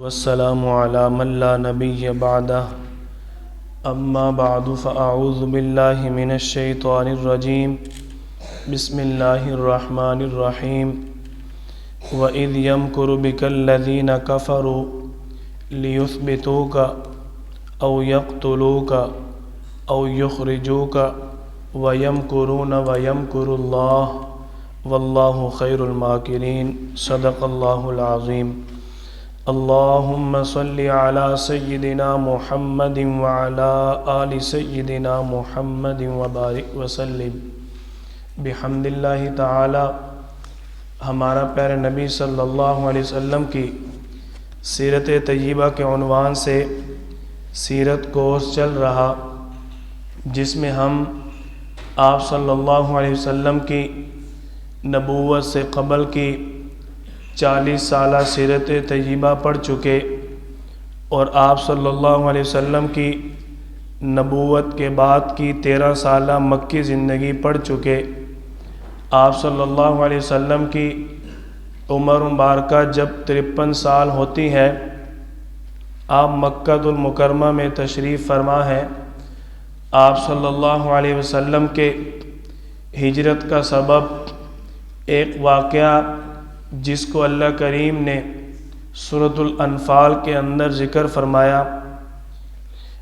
والسلام على من لا نبي بعده أما بعد فأعوذ بالله من الشيطان الرجيم بسم الله الرحمن الرحيم وإذ يمكر بك الذين كفروا ليثبتوك أو يقتلوك أو يخرجوك ويمكرون ويمكر الله والله خير الماكرين صدق الله العظيم اللهم صل على سيدنا محمد وعلى آل سيدنا محمد وبارك وسلم بحمد اللہ تعالی۔ ہمارا پیارے نبی صلی اللہ علیہ وسلم کی سیرت طیبہ کے عنوان سے سیرت کورس چل رہا، جس میں ہم آپ صلی اللہ علیہ وسلم کی نبوت سے قبل کی 40 سالہ سیرت طیبہ پڑھ چکے اور آپ صلی اللہ علیہ وسلم کی نبوت کے بعد کی 13 سالہ مکی زندگی پڑھ چکے۔ آپ صلی اللہ علیہ وسلم کی عمر مبارکہ جب 53 سال ہوتی ہے، آپ مکہ المکرمہ میں تشریف فرما ہے۔ آپ صلی اللہ علیہ وسلم کے ہجرت کا سبب ایک واقعہ جس کو اللہ کریم نے سورۃ الانفال کے اندر ذکر فرمایا،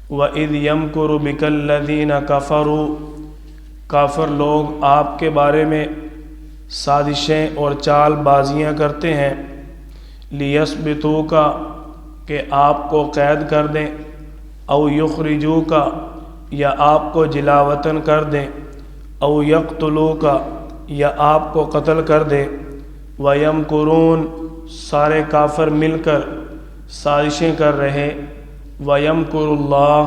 وَإِذْ يَمْكُرُ بِكَ الَّذِينَ كَفَرُوا، کافر لوگ آپ کے بارے میں سازشیں اور چال بازیاں کرتے ہیں، لِيَثْبِتُوكَ کہ آپ کو قید کر دیں، او يُخْرِجُوكَ یا آپ کو جلا وطن کر دیں، او يَقْتُلُوكَ یا آپ کو قتل کر دیں، وَيَمْكُرُونَ سارے کافر مل کر سازشیں کر رہے، وَيَمْكُرُ اللَّهُ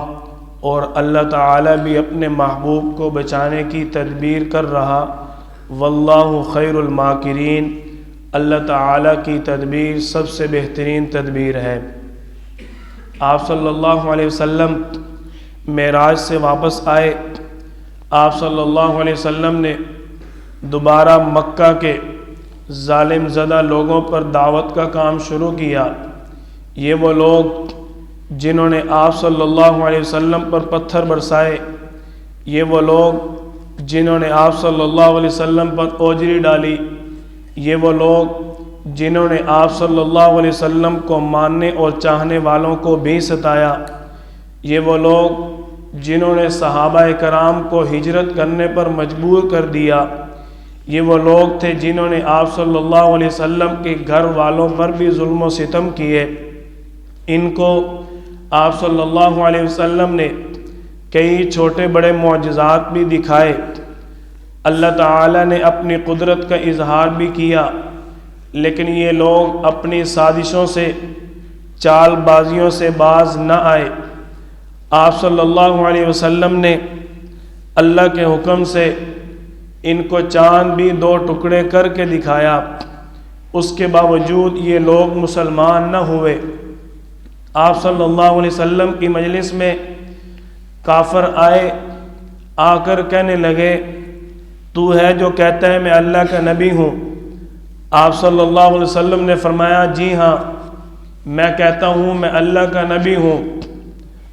اور اللہ تعالی بھی اپنے محبوب کو بچانے کی تدبیر کر رہا، واللہ خیر الماکرین اللہ تعالی کی تدبیر سب سے بہترین تدبیر ہے۔ آپ صلی اللہ علیہ وسلم معراج سے واپس آئے۔ آپ صلی اللہ علیہ وسلم نے دوبارہ مکہ کے ظالم زدہ لوگوں پر دعوت کا کام شروع کیا۔ یہ وہ لوگ جنہوں نے آپ صلی اللہ علیہ وسلم پر پتھر برسائے، یہ وہ لوگ جنہوں نے آپ صلی اللہ علیہ وسلم پر اوجری ڈالی، یہ وہ لوگ جنہوں نے آپ صلی اللہ علیہ وسلم کو ماننے اور چاہنے والوں کو بھی ستایا، یہ وہ لوگ جنہوں نے صحابہ کرام کو ہجرت کرنے پر مجبور کر دیا، یہ وہ لوگ تھے جنہوں نے آپ صلی اللہ علیہ وسلم کے گھر والوں پر بھی ظلم و ستم کیے۔ ان کو آپ صلی اللہ علیہ وسلم نے کئی چھوٹے بڑے معجزات بھی دکھائے، اللہ تعالی نے اپنی قدرت کا اظہار بھی کیا، لیکن یہ لوگ اپنی سازشوں سے چال بازیوں سے باز نہ آئے۔ آپ صلی اللہ علیہ وسلم نے اللہ کے حکم سے ان کو چاند بھی 2 ٹکڑے کر کے دکھایا، اس کے باوجود یہ لوگ مسلمان نہ ہوئے۔ آپ صلی اللہ علیہ وسلم کی مجلس میں کافر آئے، آ کر کہنے لگے، تو ہے جو کہتا ہے میں اللہ کا نبی ہوں؟ آپ صلی اللہ علیہ وسلم نے فرمایا، جی ہاں میں کہتا ہوں میں اللہ کا نبی ہوں،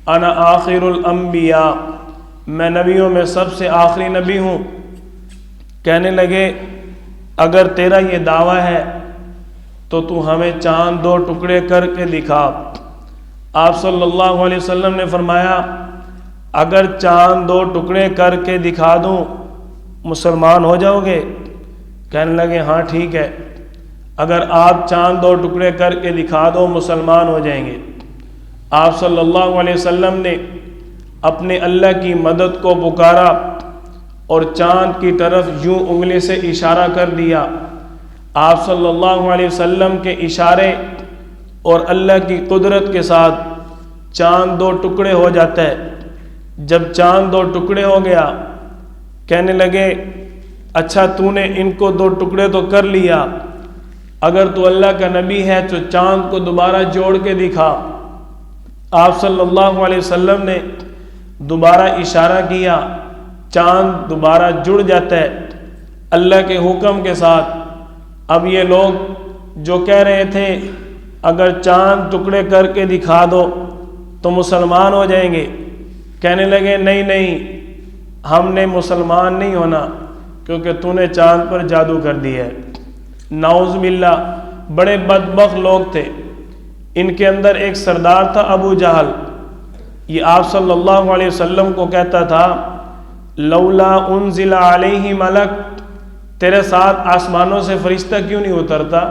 انا آخر الانبیاء میں نبیوں میں سب سے آخری نبی ہوں۔ کہنے لگے، اگر تیرا یہ دعویٰ ہے تو ہمیں چاند 2 ٹکڑے کر کے دکھا۔ آپ صلی اللہ علیہ وسلم نے فرمایا، اگر چاند 2 ٹکڑے کر کے دکھا دوں مسلمان ہو جاؤ گے؟ کہنے لگے، ہاں ٹھیک ہے، اگر آپ چاند 2 ٹکڑے کر کے دکھا دو مسلمان ہو جائیں گے۔ آپ صلی اللہ علیہ وسلم نے اپنے اللہ کی مدد کو پکارا اور چاند کی طرف یوں انگلی سے اشارہ کر دیا۔ آپ صلی اللہ علیہ وسلم کے اشارے اور اللہ کی قدرت کے ساتھ چاند 2 ٹکڑے ہو جاتا ہے۔ جب چاند 2 ٹکڑے ہو گیا، کہنے لگے، اچھا تو نے ان کو 2 ٹکڑے تو کر لیا، اگر تو اللہ کا نبی ہے تو چاند کو دوبارہ جوڑ کے دکھا۔ آپ صلی اللہ علیہ وسلم نے دوبارہ اشارہ کیا، چاند دوبارہ جڑ جاتا ہے اللہ کے حکم کے ساتھ۔ اب یہ لوگ جو کہہ رہے تھے اگر چاند ٹکڑے کر کے دکھا دو تو مسلمان ہو جائیں گے؟ کہنے لگے نہیں نہیں، ہم نے مسلمان نہیں ہونا کیونکہ تو نے چاند پر جادو کر دیا ہے۔ نعوذ باللہ، بڑے بدبخت لوگ تھے۔ ان کے اندر ایک سردار تھا ابو جہل، یہ آپ صلی اللہ علیہ وسلم کو کہتا تھا لولا انزل علیہ ملک، تیرے ساتھ آسمانوں سے فرشتہ کیوں نہیں اترتا؟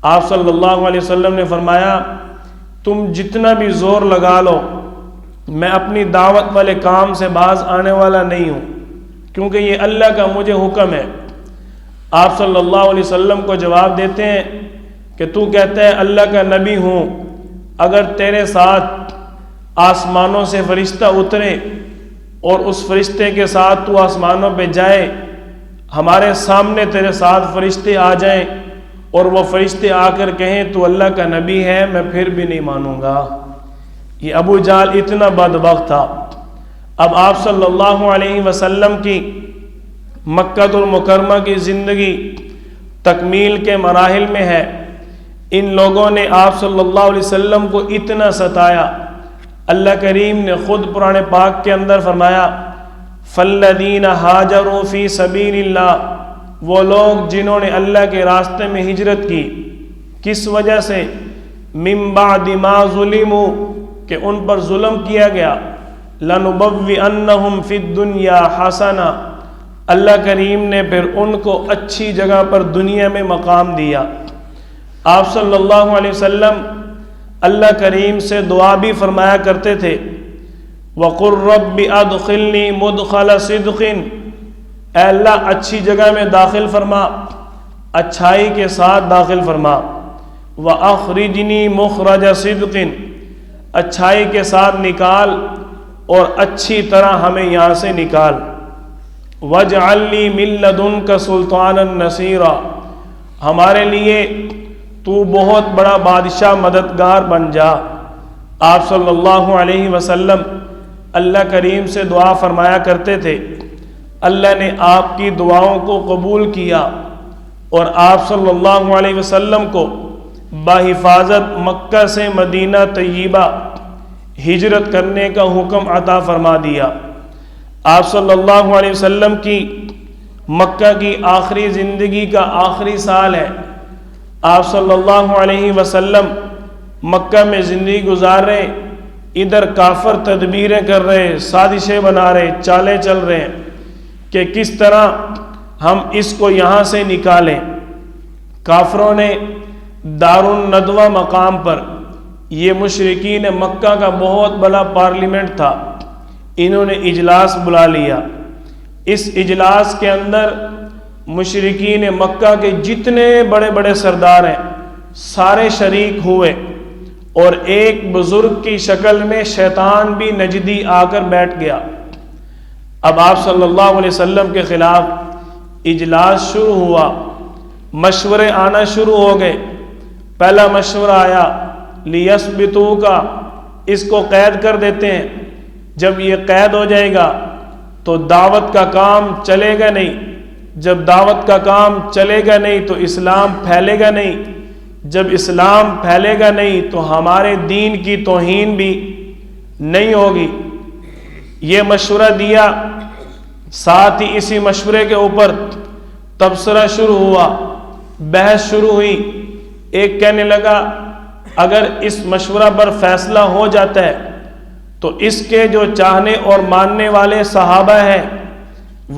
آپ صلی اللہ علیہ وسلم نے فرمایا تم جتنا بھی زور لگا لو، میں اپنی دعوت والے کام سے باز آنے والا نہیں ہوں، کیونکہ یہ اللہ کا مجھے حکم ہے۔ آپ صلی اللہ علیہ وسلم کو جواب دیتے ہیں کہ تو کہتا ہے اللہ کا نبی ہوں، اگر تیرے ساتھ آسمانوں سے فرشتہ اترے اور اس فرشتے کے ساتھ تو آسمانوں پہ جائے، ہمارے سامنے تیرے ساتھ فرشتے آ جائیں اور وہ فرشتے آ کر کہیں تو اللہ کا نبی ہے، میں پھر بھی نہیں مانوں گا۔ یہ ابو جہل اتنا بدبخت تھا۔ اب آپ صلی اللہ علیہ وسلم کی مکہ المکرمہ کی زندگی تکمیل کے مراحل میں ہے۔ ان لوگوں نے آپ صلی اللہ علیہ وسلم کو اتنا ستایا، اللہ کریم نے خود قرآن پاک کے اندر فرمایا فَالَّذِينَ هَاجَرُوا فِي سَبِيلِ اللَّهِ، وہ لوگ جنہوں نے اللہ کے راستے میں ہجرت کی، کس وجہ سے؟ مِن بَعْدِ مَا ظُلِمُوا، کہ ان پر ظلم کیا گیا، لَنُبَوِّئَنَّهُمْ فِي الدُّنْيَا حَسَنًا، اللہ کریم نے پھر ان کو اچھی جگہ پر دنیا میں مقام دیا۔ آپ صلی اللہ علیہ وسلم اللہ کریم سے دعا بھی فرمایا کرتے تھے وَقُلْ رَبِّ أَدْخِلْنِي مُدْخَلَ صِدْقٍ، اے اللہ اچھی جگہ میں داخل فرما، اچھائی کے ساتھ داخل فرما، وَأَخْرِجْنِي مُخْرَجَ صِدْقٍ، اچھائی کے ساتھ نکال اور اچھی طرح ہمیں یہاں سے نکال، وَاجْعَلْ لِي مِن لَّدُنْكَ سُلْطَانًا نَصِيرًا، ہمارے لیے تو بہت بڑا بادشاہ مددگار بن جا۔ آپ صلی اللہ علیہ وسلم اللہ کریم سے دعا فرمایا کرتے تھے، اللہ نے آپ کی دعاؤں کو قبول کیا اور آپ صلی اللہ علیہ وسلم کو بحفاظت مکہ سے مدینہ طیبہ ہجرت کرنے کا حکم عطا فرما دیا۔ آپ صلی اللہ علیہ وسلم کی مکہ کی آخری زندگی کا آخری سال ہے۔ آپ صلی اللہ علیہ وسلم مکہ میں زندگی گزار رہے، ادھر کافر تدبیریں کر رہے، سازشیں بنا رہے، چالیں چل رہے ہیں کہ کس طرح ہم اس کو یہاں سے نکالیں۔ کافروں نے دار الندوہ مقام پر، یہ مشرکین مکہ کا بہت بڑا پارلیمنٹ تھا، انہوں نے اجلاس بلا لیا۔ اس اجلاس کے اندر مشرکین مکہ کے جتنے بڑے بڑے سردار ہیں سارے شریک ہوئے، اور ایک بزرگ کی شکل میں شیطان بھی نجدی آ کر بیٹھ گیا۔ اب آپ صلی اللہ علیہ وسلم کے خلاف اجلاس شروع ہوا، مشورے آنا شروع ہو گئے۔ پہلا مشورہ آیا لِيَثْبِتُوكَ، اس کو قید کر دیتے ہیں، جب یہ قید ہو جائے گا تو دعوت کا کام چلے گا نہیں، جب دعوت کا کام چلے گا نہیں تو اسلام پھیلے گا نہیں، جب اسلام پھیلے گا نہیں تو ہمارے دین کی توہین بھی نہیں ہوگی۔ یہ مشورہ دیا، ساتھ ہی اسی مشورے کے اوپر تبصرہ شروع ہوا، بحث شروع ہوئی۔ ایک کہنے لگا اگر اس مشورہ پر فیصلہ ہو جاتا ہے تو اس کے جو چاہنے اور ماننے والے صحابہ ہیں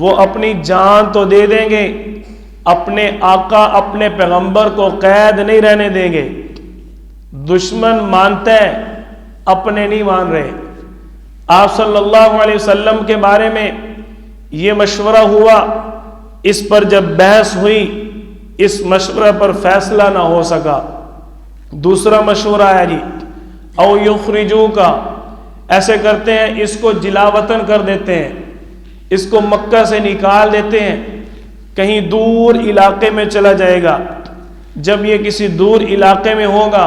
وہ اپنی جان تو دے دیں گے، اپنے آقا اپنے پیغمبر کو قید نہیں رہنے دیں گے۔ دشمن مانتا ہے، اپنے نہیں مان رہے۔ آپ صلی اللہ علیہ وسلم کے بارے میں یہ مشورہ ہوا، اس پر جب بحث ہوئی اس مشورہ پر فیصلہ نہ ہو سکا۔ دوسرا مشورہ ہے جی او یخرجوک، ایسے کرتے ہیں اس کو جلا وطن کر دیتے ہیں، اس کو مکہ سے نکال دیتے ہیں، کہیں دور علاقے میں چلا جائے گا۔ جب یہ کسی دور علاقے میں ہوگا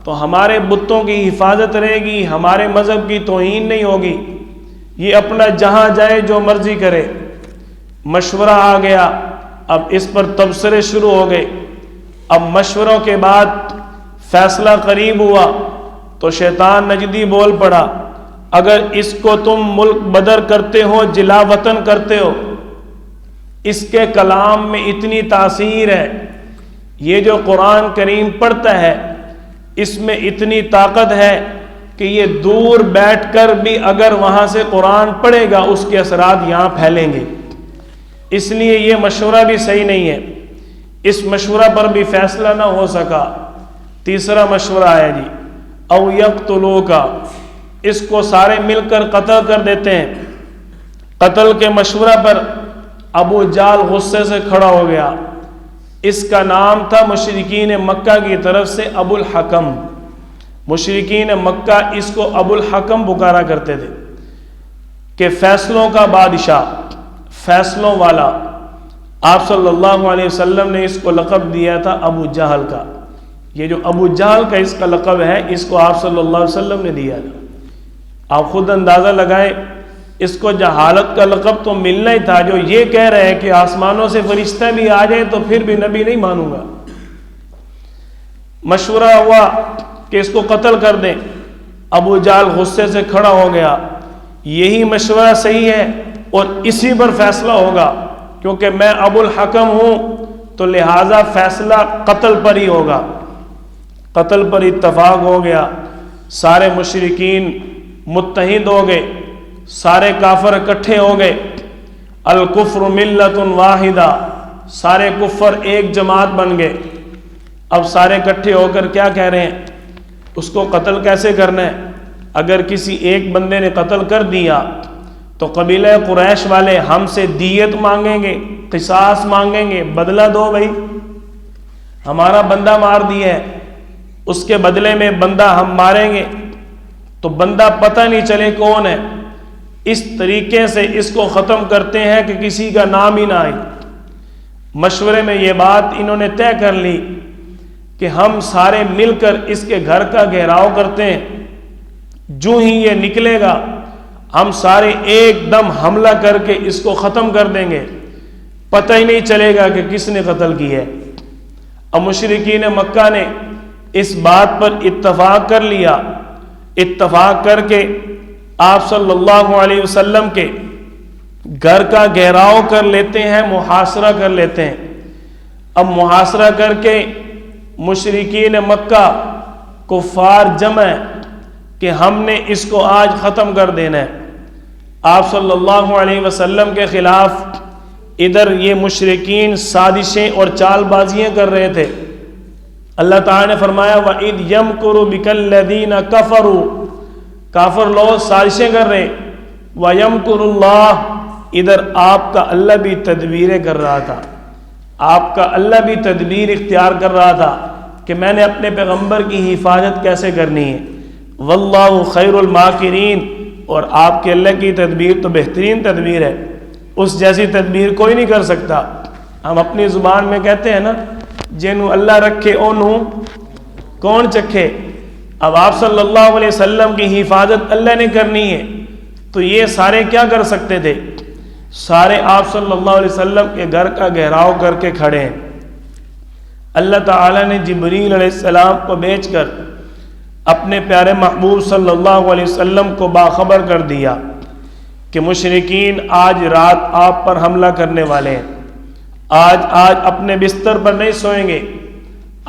تو ہمارے بتوں کی حفاظت رہے گی، ہمارے مذہب کی توہین نہیں ہوگی، یہ اپنا جہاں جائے جو مرضی کرے۔ مشورہ آ گیا، اب اس پر تبصرے شروع ہو گئے۔ اب مشوروں کے بعد فیصلہ قریب ہوا تو شیطان نجدی بول پڑا، اگر اس کو تم ملک بدر کرتے ہو، جلا وطن کرتے ہو، اس کے کلام میں اتنی تاثیر ہے، یہ جو قرآن کریم پڑھتا ہے اس میں اتنی طاقت ہے کہ یہ دور بیٹھ کر بھی اگر وہاں سے قرآن پڑھے گا اس کے اثرات یہاں پھیلیں گے، اس لیے یہ مشورہ بھی صحیح نہیں ہے۔ اس مشورہ پر بھی فیصلہ نہ ہو سکا۔ تیسرا مشورہ ہے جی، او یقتلوکا، اس کو سارے مل کر قتل کر دیتے ہیں۔ قتل کے مشورہ پر ابو جہل غصے سے کھڑا ہو گیا۔ اس کا نام تھا مشرکین مکہ کی طرف سے ابو الحکم۔ مشرکین مکہ اس کو ابو الحکم پکارا کرتے تھے کہ فیصلوں کا بادشاہ، فیصلوں والا۔ آپ صلی اللہ علیہ وسلم نے اس کو لقب دیا تھا ابو جہل کا۔ یہ جو ابو جہل کا اس کا لقب ہے، اس کو آپ صلی اللہ علیہ وسلم نے دیا تھا۔ آپ خود اندازہ لگائیں، اس کو جہالت کا لقب تو ملنا ہی تھا۔ جو یہ کہہ رہے ہیں کہ آسمانوں سے فرشتہ بھی آ جائے تو پھر بھی نبی نہیں مانوں گا۔ مشورہ ہوا کہ اس کو قتل کر دیں۔ ابو جہل غصے سے کھڑا ہو گیا، یہی مشورہ صحیح ہے اور اسی پر فیصلہ ہوگا، کیونکہ میں ابو الحکم ہوں تو لہٰذا فیصلہ قتل پر ہی ہوگا۔ قتل پر اتفاق ہو گیا، سارے مشرکین متحد ہو گئے، سارے کافر اکٹھے ہو گئے۔ الکفر ملت واحدہ، سارے کفر ایک جماعت بن گئے۔ اب سارے اکٹھے ہو کر کیا کہہ رہے ہیں، اس کو قتل کیسے کرنا ہے؟ اگر کسی ایک بندے نے قتل کر دیا تو قبیلہ قریش والے ہم سے دیت مانگیں گے، قصاص مانگیں گے، بدلہ دو بھائی، ہمارا بندہ مار دیا ہے، اس کے بدلے میں بندہ ہم ماریں گے تو بندہ پتہ نہیں چلے کون ہے۔ اس طریقے سے اس کو ختم کرتے ہیں کہ کسی کا نام ہی نہ آئے۔ مشورے میں یہ بات انہوں نے طے کر لی کہ ہم سارے مل کر اس کے گھر کا گھیراؤ کرتے ہیں، جو ہی یہ نکلے گا ہم سارے ایک دم حملہ کر کے اس کو ختم کر دیں گے، پتہ ہی نہیں چلے گا کہ کس نے قتل کی ہے۔ اب مشرکین مکہ نے اس بات پر اتفاق کر لیا۔ اتفاق کر کے آپ صلی اللہ علیہ وسلم کے گھر کا گھیراؤ کر لیتے ہیں، محاصرہ کر لیتے ہیں۔ اب محاصرہ کر کے مشرکین مکہ کفار جمع کہ ہم نے اس کو آج ختم کر دینا ہے۔ آپ صلی اللہ علیہ وسلم کے خلاف ادھر یہ مشرکین سازشیں اور چال بازیاں کر رہے تھے۔ اللہ تعالیٰ نے فرمایا وَإِذْ يَمْكُرُ بِكَ الَّذِينَ كَفَرُوا، کافر لوگ سازشیں کر رہے، وَيَمْكُرُ اللَّهُ، ادھر آپ کا اللہ بھی تدبیریں کر رہا تھا، آپ کا اللہ بھی تدبیر اختیار کر رہا تھا کہ میں نے اپنے پیغمبر کی حفاظت کیسے کرنی ہے۔ وَاللَّهُ خَيْرُ الْمَاكِرِينَ، اور آپ کے اللہ کی تدبیر تو بہترین تدبیر ہے، اس جیسی تدبیر کوئی نہیں کر سکتا۔ ہم اپنی زبان میں کہتے ہیں نا، جنوں اللہ رکھے اونوں کون چکھے۔ اب آپ صلی اللہ علیہ وسلم کی حفاظت اللہ نے کرنی ہے تو یہ سارے کیا کر سکتے تھے؟ سارے آپ صلی اللہ علیہ وسلم کے گھر کا گھیراؤ کر کے کھڑے ہیں۔ اللہ تعالیٰ نے جبریل علیہ السلام کو بھیج کر اپنے پیارے محبوب صلی اللہ علیہ وسلم کو باخبر کر دیا کہ مشرکین آج رات آپ پر حملہ کرنے والے ہیں۔ آج اپنے بستر پر نہیں سوئیں گے،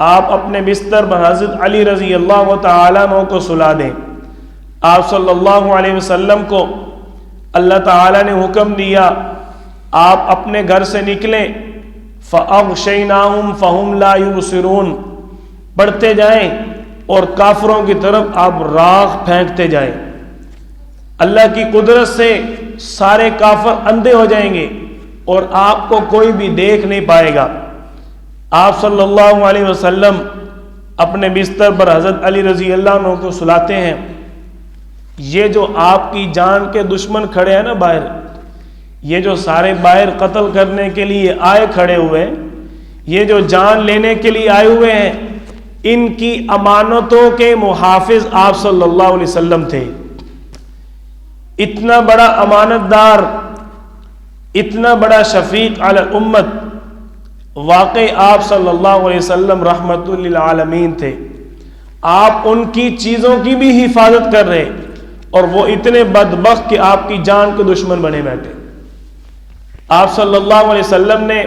آپ اپنے بستر پر حضرت علی رضی اللہ تعالیٰ عنہ کو سلا دیں۔ آپ صلی اللہ علیہ وسلم کو اللہ تعالیٰ نے حکم دیا آپ اپنے گھر سے نکلیں، فَأَغْشَيْنَاهُمْ فَهُمْ لَا يُبْصِرُونَ، پڑھتے جائیں اور کافروں کی طرف آپ راغ پھینکتے جائیں۔ اللہ کی قدرت سے سارے کافر اندھے ہو جائیں گے اور آپ کو کوئی بھی دیکھ نہیں پائے گا۔ آپ صلی اللہ علیہ وسلم اپنے بستر پر حضرت علی رضی اللہ عنہ کو سلاتے ہیں۔ یہ جو آپ کی جان کے دشمن کھڑے ہیں نا باہر، یہ جو سارے باہر قتل کرنے کے لیے آئے کھڑے ہوئے، یہ جو جان لینے کے لیے آئے ہوئے ہیں، ان کی امانتوں کے محافظ آپ صلی اللہ علیہ وسلم تھے۔ اتنا بڑا امانت دار، اتنا بڑا شفیق علی الامت، واقعی آپ صلی اللہ علیہ وسلم رحمت للعالمین تھے۔ آپ ان کی چیزوں کی بھی حفاظت کر رہے اور وہ اتنے بدبخت کہ آپ کی جان کے دشمن بنے بیٹھے۔ آپ صلی اللہ علیہ وسلم نے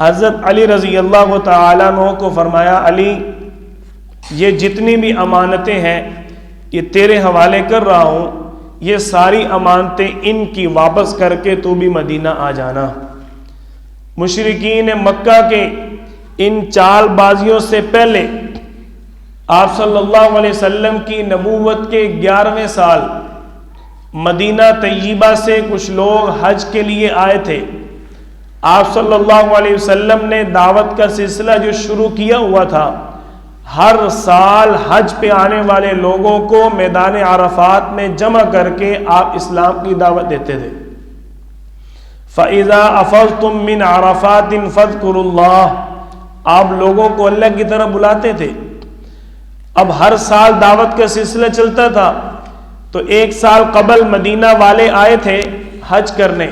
حضرت علی رضی اللہ تعالیٰ عنہ کو فرمایا، علی یہ جتنی بھی امانتیں ہیں یہ تیرے حوالے کر رہا ہوں، یہ ساری امانتیں ان کی واپس کر کے تو بھی مدینہ آ جانا۔ مشرکین مکہ کے ان چال بازیوں سے پہلے آپ صلی اللہ علیہ وسلم کی نبوت کے 11ویں سال مدینہ طیبہ سے کچھ لوگ حج کے لیے آئے تھے۔ آپ صلی اللہ علیہ وسلم نے دعوت کا سلسلہ جو شروع کیا ہوا تھا، ہر سال حج پہ آنے والے لوگوں کو میدان عرفات میں جمع کر کے آپ اسلام کی دعوت دیتے تھے۔ فَإِذَا أَفَضْتُم مِّنْ عَرَفَاتٍ فَاذْكُرُوا اللَّهَ، آپ لوگوں کو اللہ کی طرف بلاتے تھے۔ اب ہر سال دعوت کا سلسلہ چلتا تھا، تو ایک سال قبل مدینہ والے آئے تھے حج کرنے،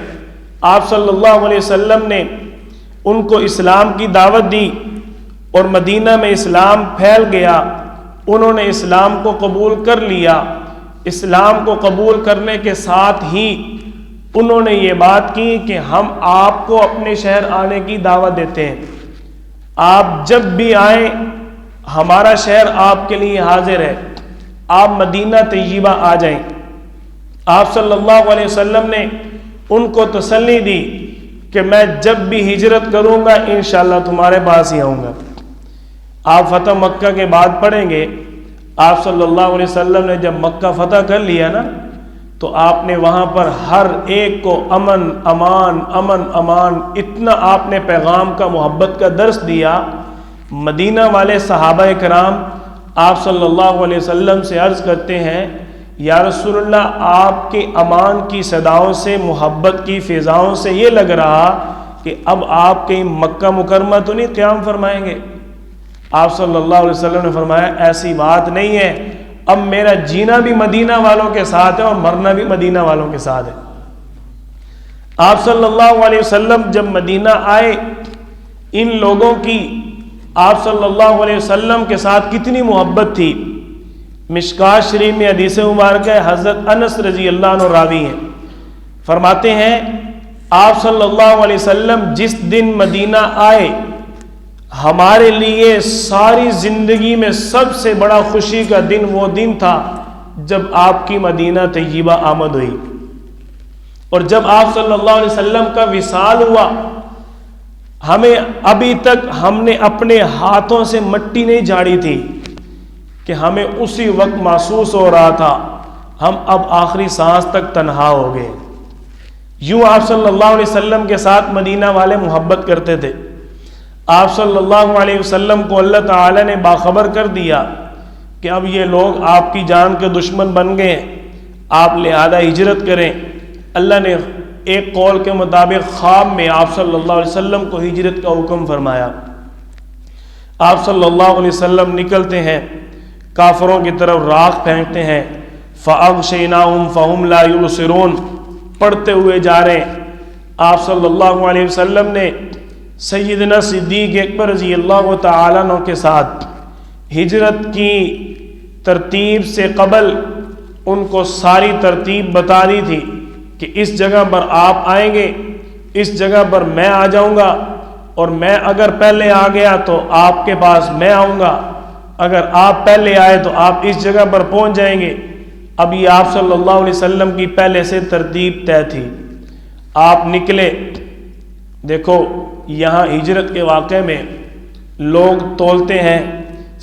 آپ صلی اللہ علیہ وسلم نے ان کو اسلام کی دعوت دی اور مدینہ میں اسلام پھیل گیا، انہوں نے اسلام کو قبول کر لیا۔ اسلام کو قبول کرنے کے ساتھ ہی انہوں نے یہ بات کی کہ ہم آپ کو اپنے شہر آنے کی دعوت دیتے ہیں، آپ جب بھی آئیں ہمارا شہر آپ کے لیے حاضر ہے، آپ مدینہ طیبہ آ جائیں۔ آپ صلی اللہ علیہ وسلم نے ان کو تسلی دی کہ میں جب بھی ہجرت کروں گا انشاءاللہ تمہارے پاس ہی آؤں گا۔ آپ فتح مکہ کے بعد پڑھیں گے، آپ صلی اللہ علیہ وسلم نے جب مکہ فتح کر لیا نا، تو آپ نے وہاں پر ہر ایک کو امن امان امن امان، اتنا آپ نے پیغام کا محبت کا درس دیا۔ مدینہ والے صحابہ کرام آپ صلی اللہ علیہ وسلم سے عرض کرتے ہیں، یا رسول اللہ آپ کے امان کی صداؤں سے، محبت کی فضاؤں سے یہ لگ رہا کہ اب آپ کہیں مکہ مکرمہ تو نہیں قیام فرمائیں گے؟ آپ صلی اللہ علیہ وسلم نے فرمایا ایسی بات نہیں ہے، اب میرا جینا بھی مدینہ والوں کے ساتھ ہے اور مرنا بھی مدینہ والوں کے ساتھ ہے۔ آپ صلی اللہ علیہ وسلم جب مدینہ آئے، ان لوگوں کی آپ صلی اللہ علیہ وسلم کے ساتھ کتنی محبت تھی۔ مشکات شریف میں حدیث مبارکہ ہے، حضرت انس رضی اللہ عنہ راوی ہیں، فرماتے ہیں آپ صلی اللہ علیہ وسلم جس دن مدینہ آئے، ہمارے لیے ساری زندگی میں سب سے بڑا خوشی کا دن وہ دن تھا جب آپ کی مدینہ طیبہ آمد ہوئی، اور جب آپ صلی اللہ علیہ وسلم کا وصال ہوا، ہمیں ابھی تک ہم نے اپنے ہاتھوں سے مٹی نہیں جھاڑی تھی کہ ہمیں اسی وقت محسوس ہو رہا تھا ہم اب آخری سانس تک تنہا ہو گئے۔ یوں آپ صلی اللہ علیہ وسلم کے ساتھ مدینہ والے محبت کرتے تھے۔ آپ صلی اللہ علیہ وسلم کو اللہ تعالی نے باخبر کر دیا کہ اب یہ لوگ آپ کی جان کے دشمن بن گئے ہیں، آپ لہذا ہجرت کریں۔ اللہ نے ایک قول کے مطابق خواب میں آپ صلی اللہ علیہ وسلم کو ہجرت کا حکم فرمایا۔ آپ صلی اللہ علیہ وسلم نکلتے ہیں، کافروں کی طرف راکھ پھینکتے ہیں، فَأَغْشَيْنَاهُمْ فَهُمْ لَا يُبْصِرُونَ، پڑھتے ہوئے جا رہے ہیں۔ آپ صلی اللہ علیہ وسلم نے سیدنا صدیق اکبر رضی اللہ تعالیٰ عنہ کے ساتھ ہجرت کی ترتیب سے قبل ان کو ساری ترتیب بتا دی تھی کہ اس جگہ پر آپ آئیں گے، اس جگہ پر میں آ جاؤں گا، اور میں اگر پہلے آ گیا تو آپ کے پاس میں آؤں گا، اگر آپ پہلے آئے تو آپ اس جگہ پر پہنچ جائیں گے۔ اب یہ آپ صلی اللہ علیہ وسلم کی پہلے سے ترتیب طے تھی۔ آپ نکلے، دیکھو یہاں ہجرت کے واقعے میں لوگ تولتے ہیں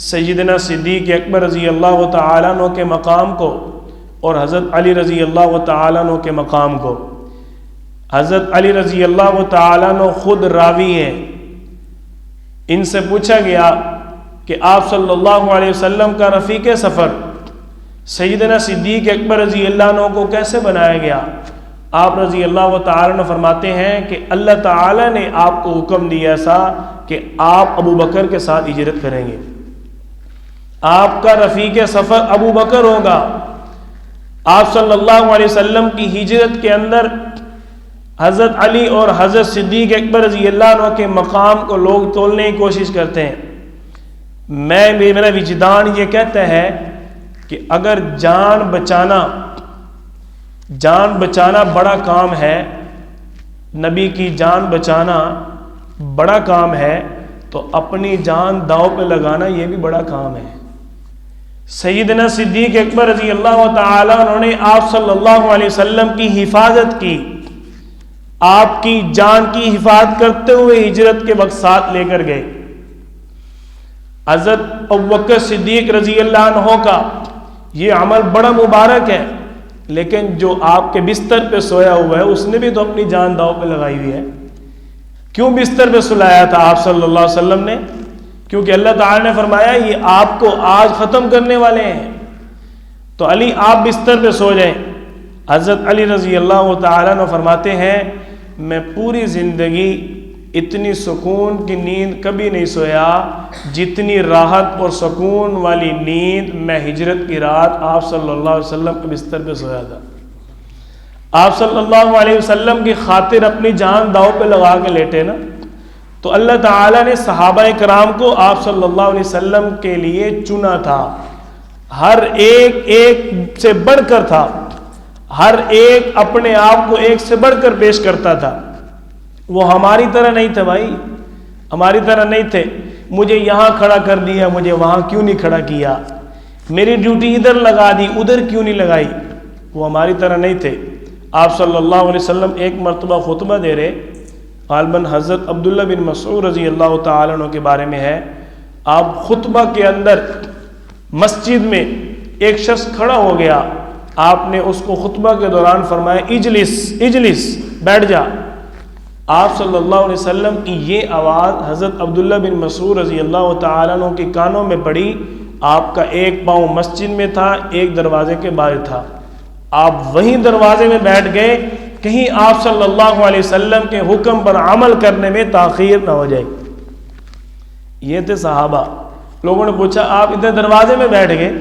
سیدنا صدیق اکبر رضی اللہ تعالیٰ عنہ کے مقام کو اور حضرت علی رضی اللہ تعالیٰ عنہ کے مقام کو۔ حضرت علی رضی اللہ تعالیٰ عنہ خود راوی ہیں، ان سے پوچھا گیا کہ آپ صلی اللہ علیہ وسلم کا رفیق سفر سیدنا صدیق اکبر رضی اللہ عنہ کو کیسے بنایا گیا؟ آپ رضی اللہ تعالیٰ عنہ فرماتے ہیں کہ اللہ تعالیٰ نے آپ کو حکم دیا ایسا کہ آپ ابو بکر کے ساتھ ہجرت کریں گے، آپ کا رفیق سفر ابو بکر ہوگا۔ آپ صلی اللہ علیہ وسلم کی ہجرت کے اندر حضرت علی اور حضرت صدیق اکبر رضی اللہ عنہ کے مقام کو لوگ تولنے کی کوشش کرتے ہیں۔ میرا وجدان یہ کہتا ہے کہ اگر جان بچانا بڑا کام ہے، نبی کی جان بچانا بڑا کام ہے، تو اپنی جان داؤ پہ لگانا یہ بھی بڑا کام ہے۔ سیدنا صدیق اکبر رضی اللہ تعالیٰ عنہ نے آپ صلی اللہ علیہ وسلم کی حفاظت کی، آپ کی جان کی حفاظت کرتے ہوئے ہجرت کے وقت ساتھ لے کر گئے۔ حضرت ابوبکر صدیق رضی اللہ عنہ کا یہ عمل بڑا مبارک ہے، لیکن جو آپ کے بستر پہ سویا ہوا ہے اس نے بھی تو اپنی جان داؤ پہ لگائی ہوئی ہے۔ کیوں بستر پہ سلایا تھا آپ صلی اللہ علیہ وسلم نے؟ کیونکہ اللہ تعالی نے فرمایا یہ آپ کو آج ختم کرنے والے ہیں، تو علی آپ بستر پہ سو جائیں۔ حضرت علی رضی اللہ تعالیٰ عنہ فرماتے ہیں میں پوری زندگی اتنی سکون کی نیند کبھی نہیں سویا جتنی راحت اور سکون والی نیند میں ہجرت کی رات آپ صلی اللہ علیہ وسلم کے بستر پہ سویا تھا۔ آپ صلی اللہ علیہ وسلم کی خاطر اپنی جان داؤ پہ لگا کے لیٹے نا، تو اللہ تعالیٰ نے صحابہ کرام کو آپ صلی اللہ علیہ وسلم کے لیے چنا تھا، ہر ایک سے بڑھ کر تھا، ہر ایک اپنے آپ کو ایک سے بڑھ کر پیش کرتا تھا۔ وہ ہماری طرح نہیں تھے بھائی، ہماری طرح نہیں تھے مجھے یہاں کھڑا کر دیا، مجھے وہاں کیوں نہیں کھڑا کیا، میری ڈیوٹی ادھر لگا دی ادھر کیوں نہیں لگائی، وہ ہماری طرح نہیں تھے۔ آپ صلی اللہ علیہ وسلم ایک مرتبہ خطبہ دے رہے، غالباً حضرت عبداللہ بن مسعود رضی اللہ تعالیٰ عنہ کے بارے میں ہے، آپ خطبہ کے اندر مسجد میں ایک شخص کھڑا ہو گیا، آپ نے اس کو خطبہ کے دوران فرمایا اجلس بیٹھ جا۔ آپ صلی اللہ علیہ وسلم کی یہ آواز حضرت عبداللہ بن مسعود رضی اللہ تعالیٰ عنہ کے کانوں میں پڑی، آپ کا ایک پاؤں مسجد میں تھا، ایک دروازے کے باہر تھا، آپ وہیں دروازے میں بیٹھ گئے، کہیں آپ صلی اللہ علیہ وسلم کے حکم پر عمل کرنے میں تاخیر نہ ہو جائے۔ یہ تھے صحابہ۔ لوگوں نے پوچھا آپ ادھر دروازے میں بیٹھ گئے،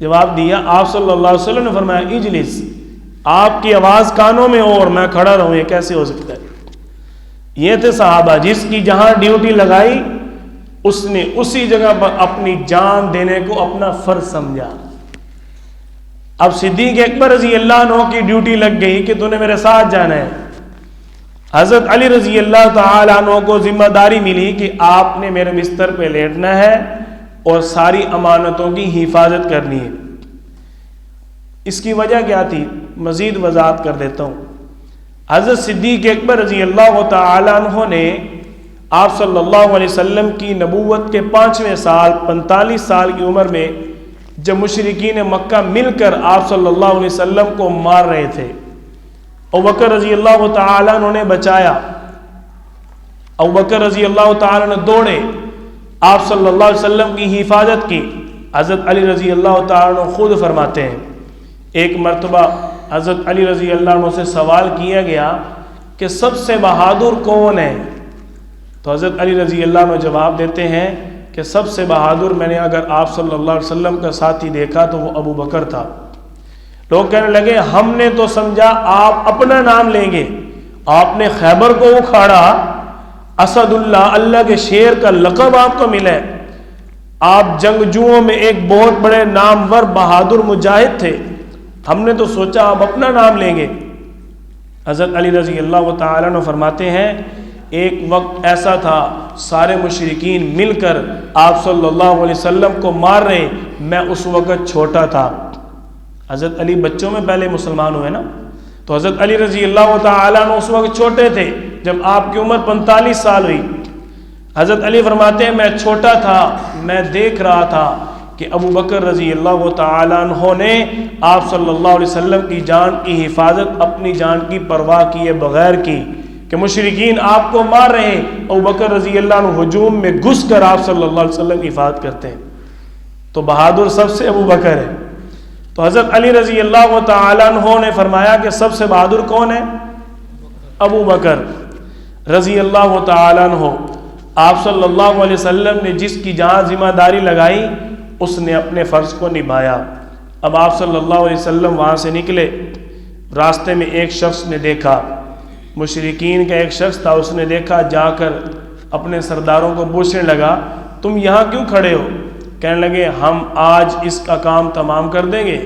جواب دیا آپ صلی اللہ علیہ وسلم نے فرمایا اجلس، آپ کی آواز کانوں میں ہو اور میں کھڑا رہوں، یہ کیسے ہو سکتا ہے؟ یہ تھے صحابہ، جس کی جہاں ڈیوٹی لگائی اس نے اسی جگہ پر اپنی جان دینے کو اپنا فرض سمجھا۔ اب صدیق اکبر رضی اللہ عنہ کی ڈیوٹی لگ گئی کہ تو نے میرے ساتھ جانا ہے۔ حضرت علی رضی اللہ تعالی عنہ کو ذمہ داری ملی کہ آپ نے میرے بستر پہ لیٹنا ہے اور ساری امانتوں کی حفاظت کرنی ہے۔ اس کی وجہ کیا تھی مزید وضاحت کر دیتا ہوں۔ حضرت صدیق اکبر رضی اللہ تعالی عنہ نے آپ صلی اللہ علیہ وسلم کی نبوت کے 5ویں سال 45 سال کی عمر میں جب مشرکین مکہ مل کر آپ صلی اللہ علیہ وسلم کو مار رہے تھے، ابوبکر رضی اللہ تعالیٰ عنہ نے بچایا۔ ابوبکر رضی اللہ تعالیٰ عنہ دوڑے، آپ صلی اللہ علیہ وسلم کی حفاظت کی۔ حضرت علی رضی اللہ تعالیٰ عنہ خود فرماتے ہیں ایک مرتبہ حضرت علی رضی اللہ عنہ سے سوال کیا گیا کہ سب سے بہادر کون ہے؟ تو حضرت علی رضی اللہ عنہ جواب دیتے ہیں کہ سب سے بہادر میں نے اگر آپ صلی اللہ علیہ وسلم کا ساتھی دیکھا تو وہ ابو بکر تھا۔ لوگ کہنے لگے ہم نے تو سمجھا آپ اپنا نام لیں گے، آپ نے خیبر کو اکھاڑا، اسد اللہ، اللہ کے شیر کا لقب آپ کو ملا ہے، آپ جنگجوؤں میں ایک بہت بڑے نامور بہادر مجاہد تھے، ہم نے تو سوچا آپ اپنا نام لیں گے۔ حضرت علی رضی اللہ تعالیٰ عنہ فرماتے ہیں ایک وقت ایسا تھا سارے مشرکین مل کر آپ صلی اللہ علیہ وسلم کو مار رہے، میں اس وقت چھوٹا تھا۔ حضرت علی بچوں میں پہلے مسلمان ہوئے نا، تو حضرت علی رضی اللہ تعالیٰ عنہ اس وقت چھوٹے تھے جب آپ کی عمر 45 سال ہوئی۔ حضرت علی فرماتے ہیں میں چھوٹا تھا، میں دیکھ رہا تھا کہ ابو بکر رضی اللہ تعالیٰ عنہ نے آپ صلی اللہ علیہ وسلم کی جان کی حفاظت اپنی جان کی پرواہ کیے بغیر کی، کہ مشرکین آپ کو مار رہے ہیں، ابو بکر رضی اللہ عنہ ہجوم میں گھس کر آپ صلی اللہ علیہ وسلم کی حفاظت کرتے ہیں۔ تو بہادر سب سے ابو بکر ہے۔ تو حضرت علی رضی اللہ تعالیٰ عنہ نے فرمایا کہ سب سے بہادر کون ہے؟ ابو بکر رضی اللہ تعالیٰ عنہ۔ آپ صلی اللہ علیہ وسلم نے جس کی جہاں ذمہ داری لگائی اس نے اپنے فرض کو نبھایا۔ اب آپ صلی اللہ علیہ وسلم وہاں سے نکلے، راستے میں ایک شخص نے دیکھا، مشرکین کا ایک شخص تھا، اس نے دیکھا، جا کر اپنے سرداروں کو پوچھنے لگا تم یہاں کیوں کھڑے ہو؟ کہنے لگے ہم آج اس کا کام تمام کر دیں گے،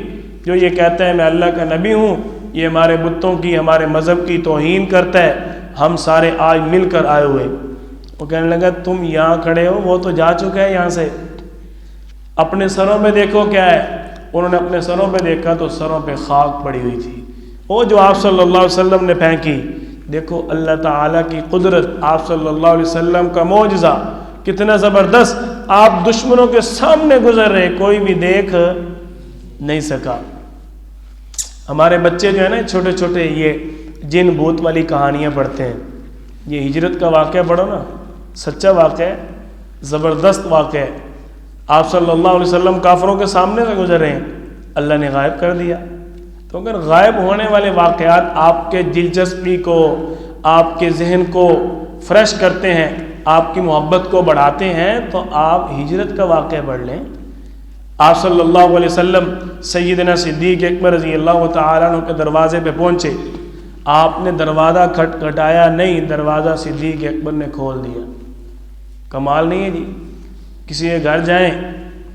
جو یہ کہتا ہے میں اللہ کا نبی ہوں، یہ ہمارے بتوں کی، ہمارے مذہب کی توہین کرتا ہے، ہم سارے آج مل کر آئے ہوئے۔ وہ کہنے لگا تم یہاں کھڑے ہو، وہ تو جا چکا ہے یہاں سے، اپنے سروں پہ دیکھو کیا ہے۔ انہوں نے اپنے سروں پہ دیکھا تو سروں پہ خاک پڑی ہوئی تھی، وہ جو آپ صلی اللہ علیہ وسلم نے پھینکی۔ دیکھو اللہ تعالیٰ کی قدرت، آپ صلی اللہ علیہ وسلم کا معجزہ کتنا زبردست، آپ دشمنوں کے سامنے گزر رہے، کوئی بھی دیکھ نہیں سکا۔ ہمارے بچے جو ہے نا چھوٹے چھوٹے، یہ جن بھوت والی کہانیاں پڑھتے ہیں، یہ ہجرت کا واقعہ پڑھو نا، سچا واقعہ ہے، زبردست واقعہ ہے۔ آپ صلی اللہ علیہ وسلم کافروں کے سامنے سے گزر رہے ہیں، اللہ نے غائب کر دیا۔ تو اگر غائب ہونے والے واقعات آپ کے دلچسپی کو، آپ کے ذہن کو فریش کرتے ہیں، آپ کی محبت کو بڑھاتے ہیں، تو آپ ہجرت کا واقعہ پڑھ لیں۔ آپ صلی اللہ علیہ وسلم سیدنا صدیق اکبر رضی اللہ تعالیٰ عنہ کے دروازے پہ پہنچے، آپ نے دروازہ کھٹکھٹایا نہیں، دروازہ صدیق اکبر نے کھول دیا۔ کمال نہیں ہے جی؟ کسی کے گھر جائیں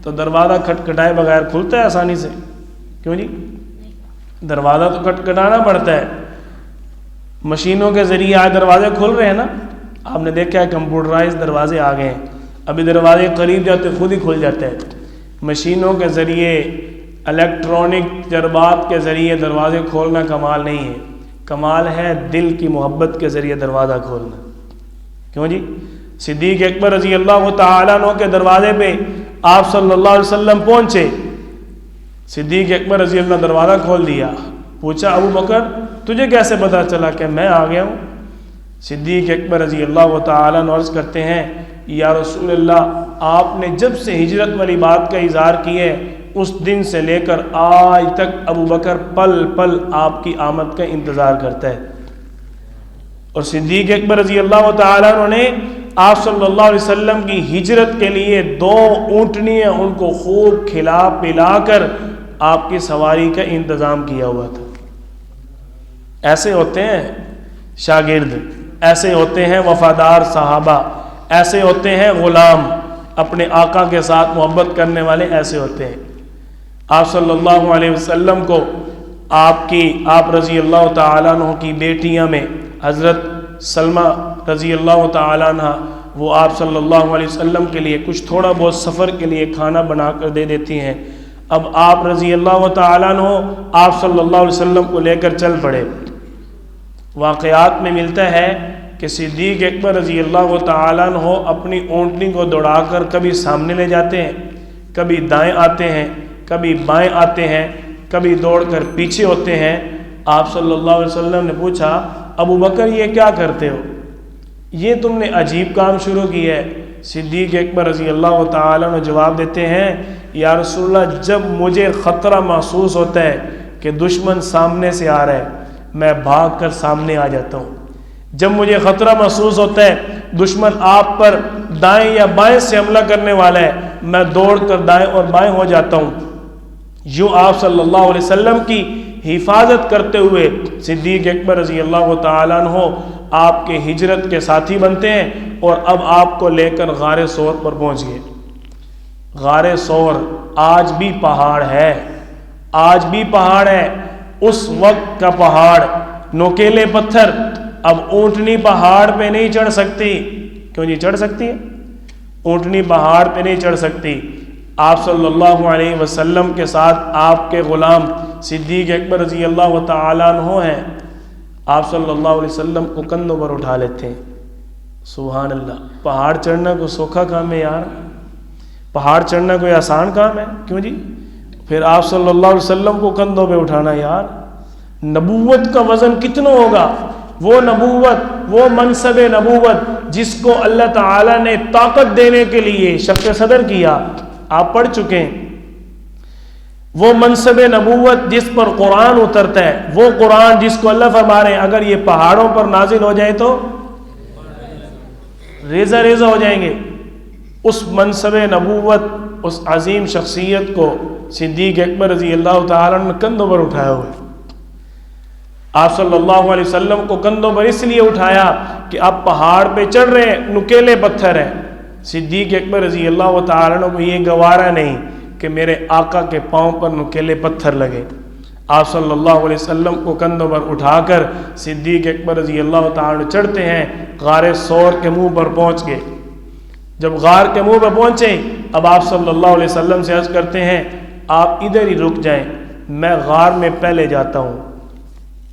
تو دروازہ کھٹکھٹائے بغیر کھلتا ہے آسانی سے؟ کیوں جی؟ دروازہ تو کھٹکھٹانا پڑتا ہے۔ مشینوں کے ذریعے آج دروازے کھل رہے ہیں نا، آپ نے دیکھا ہے کمپیوٹرائز دروازے آ گئے ہیں، ابھی دروازے قریب جاتے خود ہی کھل جاتے ہیں۔ مشینوں کے ذریعے، الیکٹرانک ضربات کے ذریعے دروازے کھولنا کمال نہیں ہے، کمال ہے دل کی محبت کے ذریعے دروازہ کھولنا۔ کیوں جی؟ صدیق اکبر رضی اللہ تعالیٰ عنہ کے دروازے پہ آپ صلی اللہ علیہ وسلم پہنچے، صدیق اکبر رضی اللہ دروازہ کھول دیا۔ پوچھا ابو بکر تجھے کیسے پتا چلا کہ میں آ گیا ہوں؟ صدیق اکبر رضی اللہ تعالیٰ عنہ عرض کرتے ہیں یا رسول اللہ، آپ نے جب سے ہجرت والی بات کا اظہار کی ہے، اس دن سے لے کر آج تک ابو بکر پل پل آپ کی آمد کا انتظار کرتا ہے۔ اور صدیق اکبر رضی اللہ تعالیٰ عنہ نے آپ صلی اللہ علیہ وسلم کی ہجرت کے لیے 2 اونٹنیاں ان کو خوب کھلا پلا کر آپ کی سواری کا انتظام کیا ہوا تھا۔ ایسے ہوتے ہیں شاگرد، ایسے ہوتے ہیں وفادار صحابہ، ایسے ہوتے ہیں غلام، اپنے آقا کے ساتھ محبت کرنے والے ایسے ہوتے ہیں۔ آپ صلی اللہ علیہ وسلم کو آپ رضی اللہ تعالیٰ عنہ کی بیٹیاں میں حضرت سلمہ رضی اللہ تعالیٰ عنہ، وہ آپ صلی اللہ علیہ وسلم کے لیے کچھ تھوڑا بہت سفر کے لیے کھانا بنا کر دے دیتی ہیں۔ اب آپ رضی اللہ تعالیٰ عنہ آپ صلی اللہ علیہ وسلم کو لے کر چل پڑے۔ واقعات میں ملتا ہے کہ صدیق اکبر رضی اللہ تعالیٰ عنہ اپنی اونٹنی کو دوڑا کر کبھی سامنے لے جاتے ہیں، کبھی دائیں آتے ہیں، کبھی بائیں آتے ہیں، کبھی دوڑ کر پیچھے ہوتے ہیں۔ آپ صلی اللہ علیہ وسلم نے پوچھا ابو بکر یہ کیا کرتے ہو؟ یہ تم نے عجیب کام شروع کیا ہے۔ صدیق اکبر رضی اللہ تعالیٰ عنہ جواب دیتے ہیں یا رسول اللہ، جب مجھے خطرہ محسوس ہوتا ہے کہ دشمن سامنے سے آ رہا ہے، میں بھاگ کر سامنے آ جاتا ہوں۔ جب مجھے خطرہ محسوس ہوتا ہے دشمن آپ پر دائیں یا بائیں سے حملہ کرنے والا ہے، میں دوڑ کر دائیں اور بائیں ہو جاتا ہوں۔ یوں آپ صلی اللہ علیہ وسلم کی حفاظت کرتے ہوئے صدیق اکبر رضی اللہ تعالیٰ عنہ آپ کے ہجرت کے ساتھی بنتے ہیں، اور اب آپ کو لے کر غار ثور پر پہنچ گئے۔ غار ثور آج بھی پہاڑ ہے، آج بھی پہاڑ ہے، اس وقت کا پہاڑ، نوکیلے پتھر۔ اب اونٹنی پہاڑ پہ نہیں چڑھ سکتی، کیوں نہیں چڑھ سکتی ہے؟ اونٹنی پہاڑ پہ نہیں چڑھ سکتی۔ آپ صلی اللہ علیہ وسلم کے ساتھ آپ کے غلام صدیق اکبر رضی اللہ تعالیٰ عنہ ہیں، آپ صلی اللہ علیہ وسلم کو کندھوں پر اٹھا لیتے ہیں۔ سبحان اللہ، پہاڑ چڑھنا کوئی سوکھا کام ہے یار؟ پہاڑ چڑھنا کوئی آسان کام ہے؟ کیوں جی؟ پھر آپ صلی اللہ علیہ وسلم کو کندھوں پہ اٹھانا یار، نبوت کا وزن کتنا ہوگا؟ وہ نبوت، وہ منصب نبوت جس کو اللہ تعالیٰ نے طاقت دینے کے لیے شق صدر کیا، آپ پڑھ چکے ہیں۔ وہ منصب نبوت جس پر قرآن اترتا ہے، وہ قرآن جس کو اللہ فرما رہے ہیں اگر یہ پہاڑوں پر نازل ہو جائے تو ریزہ ریزہ ہو جائیں گے۔ اس منصب نبوت، اس عظیم شخصیت کو صدیق اکبر رضی اللہ تعالیٰ نے کندھوں پر اٹھایا ہوئے۔ آپ صلی اللہ علیہ وسلم کو کندھوں پر اس لیے اٹھایا کہ آپ پہاڑ پہ چڑھ رہے ہیں، نکیلے پتھر ہیں، صدیق اکبر رضی اللہ تعالیٰ عنہ کو یہ گوارا نہیں کہ میرے آقا کے پاؤں پر نکیلے پتھر لگے۔ آپ صلی اللہ علیہ وسلم کو کندھوں پر اٹھا کر صدیق اکبر رضی اللہ تعالیٰ عنہ چڑھتے ہیں، غار ثور کے منہ پر پہنچ گئے۔ جب غار کے منہ پر پہنچے، اب آپ صلی اللہ علیہ وسلم سے عرض کرتے ہیں آپ ادھر ہی رک جائیں، میں غار میں پہلے جاتا ہوں،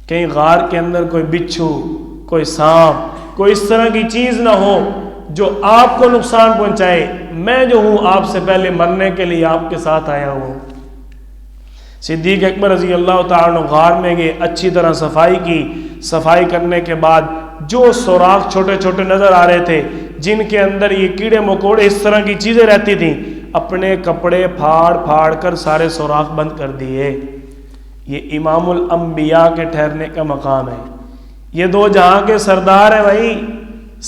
کہیں غار کے اندر کوئی بچھو، کوئی سانپ، کوئی اس طرح کی چیز نہ ہو جو آپ کو نقصان پہنچائے، میں جو ہوں آپ سے پہلے مرنے کے لیے آپ کے ساتھ آیا ہوں۔ صدیق اکبر رضی اللہ تعالیٰ عنہ غار میں گئے، اچھی طرح صفائی کی، صفائی کرنے کے بعد جو سوراخ چھوٹے چھوٹے نظر آ رہے تھے جن کے اندر یہ کیڑے مکوڑے اس طرح کی چیزیں رہتی تھیں، اپنے کپڑے پھاڑ پھاڑ کر سارے سوراخ بند کر دیے۔ یہ امام الانبیاء کے ٹھہرنے کا مقام ہے، یہ دو جہاں کے سردار ہیں بھائی،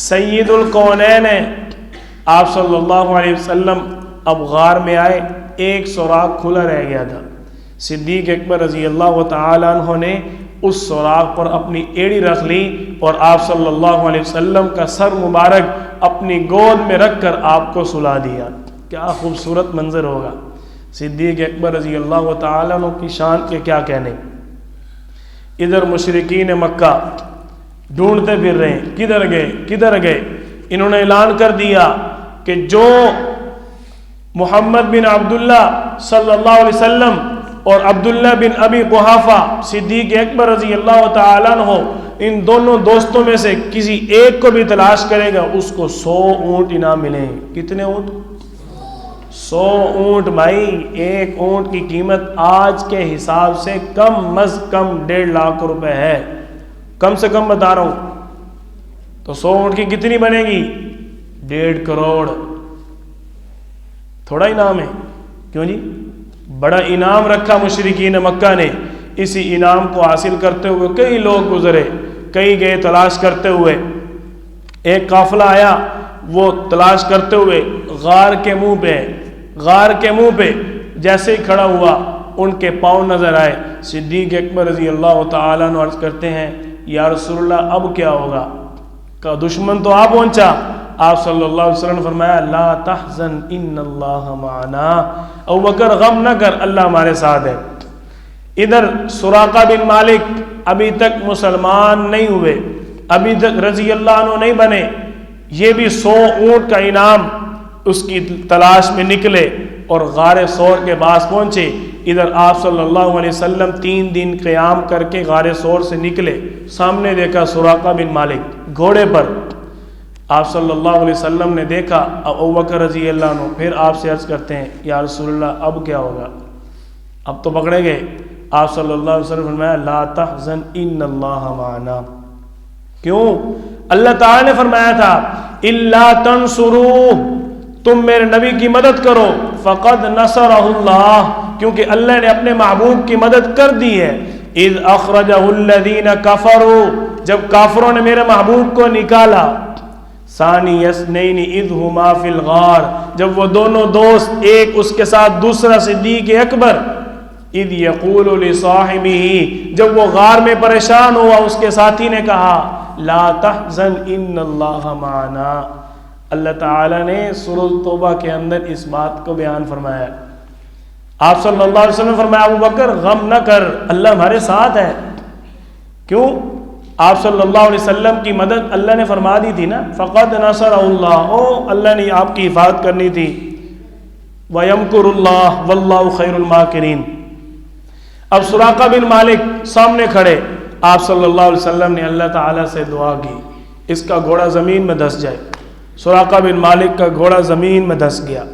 سید الکونین ہیں۔ آپ صلی اللہ علیہ وسلم اب غار میں آئے، ایک سوراخ کھلا رہ گیا تھا۔ صدیق اکبر رضی اللہ تعالیٰ عنہ نے اس سوراخ پر اپنی ایڑی رکھ لی اور آپ صلی اللہ علیہ وسلم کا سر مبارک اپنی گود میں رکھ کر آپ کو سلا دیا۔ کیا خوبصورت منظر ہوگا، صدیق اکبر رضی اللہ تعالیٰ عنہ کی شان کے کیا کہنے۔ ادھر مشرکین مکہ ڈھونڈتے پھر رہے ہیں، کدھر گئے۔ انہوں نے اعلان کر دیا کہ جو محمد بن عبداللہ صلی اللہ علیہ وسلم اور عبداللہ بن ابی قحافہ صدیق اکبر رضی اللہ تعالیٰ عنہ، ان دونوں دوستوں میں سے کسی ایک کو بھی تلاش کرے گا اس کو 100 اونٹ انعام ملیں گے۔ کتنے اونٹ؟ 100 اونٹ بھائی، ایک اونٹ کی قیمت آج کے حساب سے کم از کم 1.5 لاکھ روپے ہے، کم سے کم بتا رہا ہوں۔ تو 100 اونٹ کی کتنی بنے گی؟ 1.5 کروڑ۔ تھوڑا انعام ہے کیوں جی؟ بڑا انعام رکھا مشرکین مکہ نے۔ اسی انعام کو حاصل کرتے ہوئے کئی لوگ گزرے، کئی گئے تلاش کرتے ہوئے۔ ایک قافلہ آیا، وہ تلاش کرتے ہوئے غار کے منہ پہ جیسے ہی کھڑا ہوا ان کے پاؤں نظر آئے۔ صدیق اکبر رضی اللہ تعالیٰ عنہ عرض کرتے ہیں یا رسول اللہ اب کیا ہوگا؟ کہ دشمن تو آ پہنچا۔ آپ صلی اللہ علیہ وسلم نے فرمایا لا تحزن ان اللہ معنا، ابوبکر غم نہ کر، اللہ ہمارے ساتھ ہے۔ ادھر سراقہ بن مالک ابھی تک مسلمان نہیں ہوئے، ابھی تک رضی اللہ عنہ نہیں بنے، یہ بھی 100 اونٹ کا انعام اس کی تلاش میں نکلے اور غار ثور کے پاس پہنچے۔ ادھر آپ صلی اللہ علیہ وسلم 3 دن قیام کر کے غار ثور سے نکلے، سامنے دیکھا سراقہ بن مالک گھوڑے پر۔ آپ صلی اللہ علیہ وسلم نے دیکھا، ابوبکر رضی اللہ عنہ پھر آپ سے عرض کرتے ہیں یا رسول اللہ اب کیا ہوگا؟ اب تو پکڑے گئے۔ آپ صلی اللہ علیہ وسلم فرمایا لا تحزن ان اللہ معنا۔ کیوں؟ اللہ تعالی نے فرمایا تھا الا تنصروہ، تم میرے نبی کی مدد کرو، فقد نصرہ اللہ، کیونکہ اللہ نے اپنے محبوب کی مدد کر دی ہے۔ اذ اخرجہ الذین کفروا، جب کافروں نے میرے محبوب کو نکالا۔ ثانی اثنین اذ ہما فی الغار، جب وہ دونوں دوست، ایک اس کے ساتھ دوسرا صدیق اکبر، اذ یقول لصاحبہ، جب وہ غار میں پریشان ہوا اس کے ساتھی نے کہا لا تحزن ان اللہ معنا۔ اللہ تعالی نے سورۃ توبہ کے اندر اس بات کو بیان فرمایا۔ آپ صلی اللہ علیہ وسلم نے فرمایا ابوبکر غم نہ کر، اللہ ہمارے ساتھ ہے۔ کیوں؟ آپ صلی اللہ علیہ وسلم کی مدد اللہ نے فرما دی تھی نا، فقد نصر اللہ، اللہ نے آپ کی حفاظت کرنی تھی۔ وَيَمْكُرُ اللَّهُ وَاللَّهُ خَيْرُ الْمَاكِرِينَ۔ اب سراقہ بن مالک سامنے کھڑے، آپ صلی اللہ علیہ وسلم نے اللہ تعالیٰ سے دعا کی اس کا گھوڑا زمین میں دھس جائے۔ سراقہ بن مالک کا گھوڑا زمین میں دھس گیا،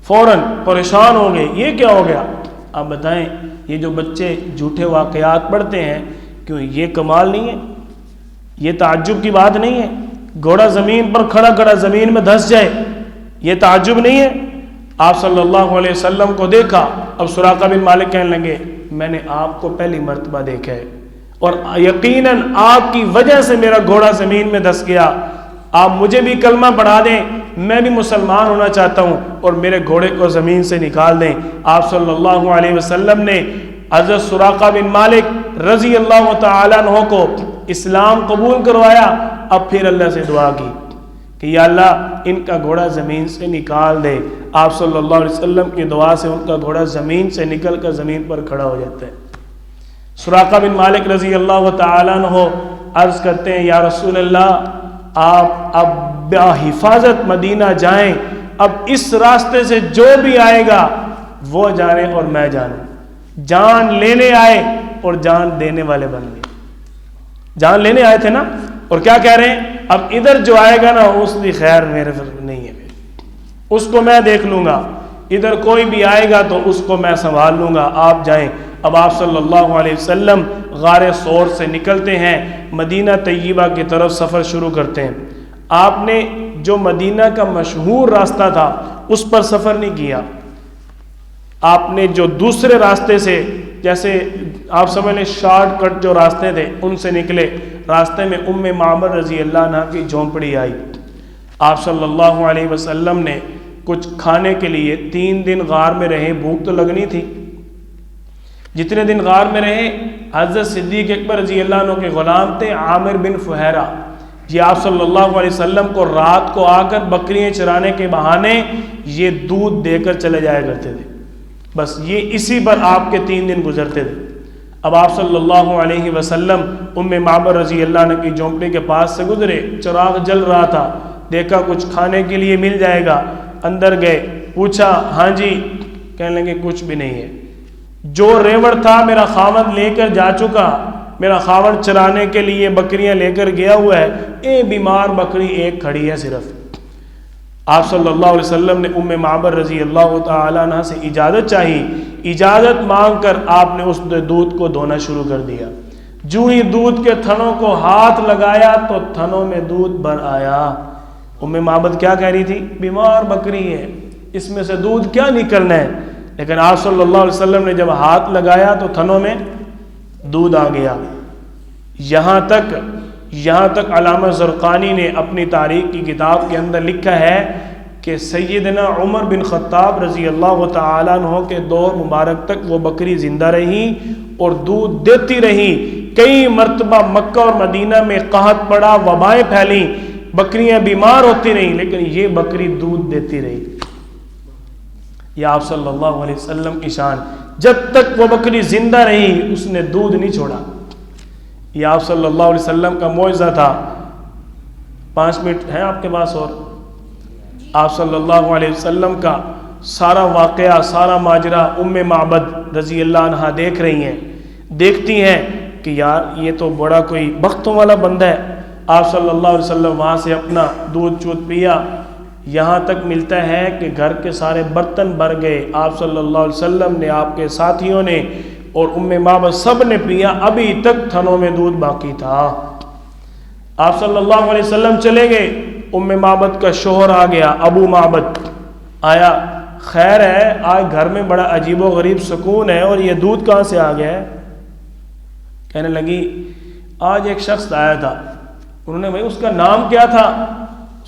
فوراً پریشان ہو گئے، یہ کیا ہو گیا؟ آپ بتائیں، یہ جو بچے جھوٹے واقعات پڑھتے ہیں، کیوں یہ کمال نہیں ہے؟ یہ تعجب کی بات نہیں ہے؟ گھوڑا زمین پر کھڑا کھڑا زمین میں دھس جائے، یہ تعجب نہیں ہے؟ آپ صلی اللہ علیہ وسلم کو دیکھا، اب سراقہ بن مالک کہنے لگے میں نے آپ کو پہلی مرتبہ دیکھا ہے اور یقیناً آپ کی وجہ سے میرا گھوڑا زمین میں دھس گیا، آپ مجھے بھی کلمہ پڑھا دیں، میں بھی مسلمان ہونا چاہتا ہوں اور میرے گھوڑے کو زمین سے نکال دیں۔ آپ صلی اللہ علیہ وسلم نے حضرت سراقہ بن مالک رضی اللہ تعالیٰ عنہ کو اسلام قبول کروایا۔ اب پھر اللہ سے دعا کی کہ یا اللہ ان کا گھوڑا زمین سے نکال دے۔ آپ صلی اللہ علیہ وسلم کی دعا سے ان کا گھوڑا زمین سے نکل کر زمین پر کھڑا ہو جاتا ہے۔ سراقہ بن مالک رضی اللہ تعالیٰ عنہ عرض کرتے ہیں یا رسول اللہ آپ اب حفاظت مدینہ جائیں، اب اس راستے سے جو بھی آئے گا وہ جانے اور میں جانوں۔ جان لینے آئے اور جان دینے والے بن گئے۔ جان لینے آئے تھے نا، اور کیا کہہ رہے ہیں اب ادھر جو آئے گا نا اس کی خیر میرے نہیں ہے، اس کو میں دیکھ لوں گا، ادھر کوئی بھی آئے گا تو اس کو میں سنبھال لوں گا، آپ جائیں۔ اب آپ صلی اللہ علیہ وسلم غار ثور سے نکلتے ہیں، مدینہ طیبہ کی طرف سفر شروع کرتے ہیں۔ آپ نے جو مدینہ کا مشہور راستہ تھا اس پر سفر نہیں کیا، آپ نے جو دوسرے راستے سے، جیسے آپ سمجھ لیں شارٹ کٹ جو راستے تھے ان سے نکلے۔ راستے میں ام معبد رضی اللہ عنہ کی جھونپڑی آئی۔ آپ صلی اللہ علیہ وسلم نے کچھ کھانے کے لیے 3 دن غار میں رہے، بھوک تو لگنی تھی۔ جتنے دن غار میں رہے، حضرت صدیق اکبر رضی اللہ عنہ کے غلام تھے عامر بن فہیرہ، یہ آپ صلی اللہ علیہ وسلم کو رات کو آ کر بکریاں چرانے کے بہانے یہ دودھ دے کر چلے جایا کرتے تھے، بس یہ اسی پر آپ کے 3 دن گزرتے تھے۔ اب آپ صلی اللہ علیہ وسلم ام معبد رضی اللہ عنہ کی جھونپڑی کے پاس سے گزرے، چراغ جل رہا تھا، دیکھا کچھ کھانے کے لیے مل جائے گا، اندر گئے، پوچھا ہاں جی، کہنے لگے کچھ بھی نہیں ہے، جو ریوڑ تھا میرا خاوند لے کر جا چکا، میرا خاوند چرانے کے لیے بکریاں لے کر گیا ہوا ہے، ایک بیمار بکری ایک کھڑی ہے صرف۔ آپ صلی اللہ علیہ وسلم نے ام معبد رضی اللہ تعالیٰ عنہ سے اجازت چاہی، اجازت مانگ کر آپ نے اس دودھ کو دھونا شروع کر دیا۔ جو ہی دودھ کے تھنوں کو ہاتھ لگایا تو تھنوں میں دودھ بھر آیا۔ ام معبد کیا کہہ رہی تھی؟ بیمار بکری ہے، اس میں سے دودھ کیا نکلنا ہے، لیکن آپ صلی اللہ علیہ وسلم نے جب ہاتھ لگایا تو تھنوں میں دودھ آ گیا۔ یہاں تک علامہ زرقانی نے اپنی تاریخ کی کتاب کے اندر لکھا ہے کہ سیدنا عمر بن خطاب رضی اللہ تعالیٰ عنہ کے دور مبارک تک وہ بکری زندہ رہی اور دودھ دیتی رہی۔ کئی مرتبہ مکہ اور مدینہ میں قحط پڑا، وبائیں پھیلیں، بکریاں بیمار ہوتی رہیں، لیکن یہ بکری دودھ دیتی رہی۔ یہ آپ صلی اللہ علیہ وسلم کی شان، جب تک وہ بکری زندہ رہی اس نے دودھ نہیں چھوڑا۔ یہ آپ صلی اللہ علیہ وسلم کا معجزہ تھا۔ 5 منٹ ہیں آپ کے پاس اور آپ صلی اللہ علیہ وسلم کا سارا واقعہ، سارا ماجرا ام معبد رضی اللہ عنہ دیکھ رہی ہیں، دیکھتی ہیں کہ یار یہ تو بڑا کوئی بختوں والا بندہ ہے۔ آپ صلی اللہ علیہ وسلم وہاں سے اپنا دودھ پیا، یہاں تک ملتا ہے کہ گھر کے سارے برتن بھر گئے۔ آپ صلی اللہ علیہ وسلم نے، آپ کے ساتھیوں نے اور ام معبد سب نے پیا، ابھی تک تھنوں میں دودھ باقی تھا۔ آپ صلی اللہ علیہ وسلم چلے گئے، ام معبد کا شوہر آ گیا، ابو معبد آیا، خیر ہے آج گھر میں بڑا عجیب و غریب سکون ہے، اور یہ دودھ کہاں سے آ گیا ہے؟ کہنے لگی آج ایک شخص آیا تھا، انہوں نے بھائی اس کا نام کیا تھا؟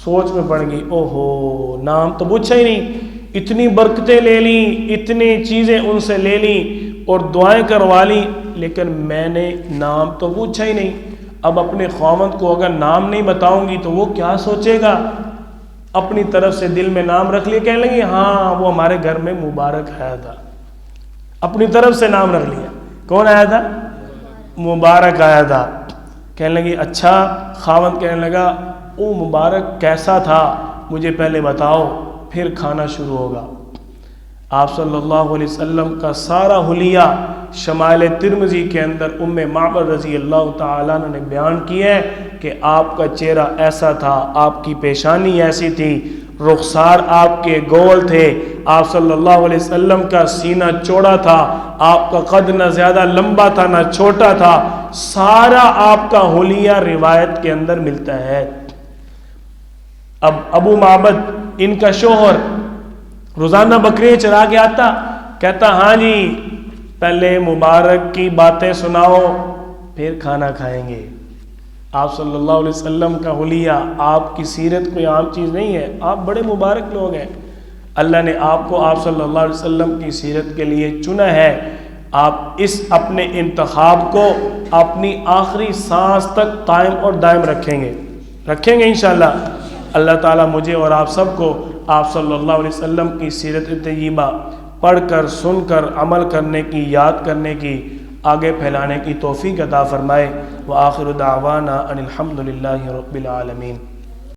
سوچ میں پڑ گئی، اوہو نام تو پوچھا ہی نہیں، اتنی برکتیں لے لیں، اتنی چیزیں ان سے لے لیں اور دعائیں کروا لیں، لیکن میں نے نام تو پوچھا ہی نہیں۔ اب اپنے خاوند کو اگر نام نہیں بتاؤں گی تو وہ کیا سوچے گا؟ اپنی طرف سے دل میں نام رکھ لیا، کہنے لگی ہاں وہ ہمارے گھر میں مبارک آیا تھا، اپنی طرف سے نام رکھ لیا۔ کون آیا تھا؟ مبارک آیا تھا۔ کہنے لگی اچھا، خاوند کہنے لگا او مبارک کیسا تھا مجھے پہلے بتاؤ پھر کھانا شروع ہوگا۔ آپ صلی اللہ علیہ وسلم کا سارا حلیہ شمائل ترمذی کے اندر ام معبد رضی اللہ تعالیٰ عنہ نے بیان کیا ہے کہ آپ کا چہرہ ایسا تھا، آپ کی پیشانی ایسی تھی، رخسار آپ کے گول تھے، آپ صلی اللہ علیہ وسلم کا سینہ چوڑا تھا، آپ کا قد نہ زیادہ لمبا تھا نہ چھوٹا تھا، سارا آپ کا حلیہ روایت کے اندر ملتا ہے۔ اب ابو معبد ان کا شوہر روزانہ بکریاں چرا کے آتا، کہتا ہاں جی پہلے مبارک کی باتیں سناؤ پھر کھانا کھائیں گے۔ آپ صلی اللہ علیہ وسلم کا حلیہ، آپ کی سیرت کوئی عام چیز نہیں ہے، آپ بڑے مبارک لوگ ہیں، اللہ نے آپ کو آپ صلی اللہ علیہ وسلم کی سیرت کے لیے چنا ہے۔ آپ اس اپنے انتخاب کو اپنی آخری سانس تک قائم اور دائم رکھیں گے انشاءاللہ۔ اللہ تعالیٰ مجھے اور آپ سب کو آپ صلی اللہ علیہ وسلم کی سیرت طیبہ پڑھ کر، سن کر، عمل کرنے کی، یاد کرنے کی، آگے پھیلانے کی توفیق عطا فرمائے۔ وآخر دعوانا ان الحمد للہ رب العالمین۔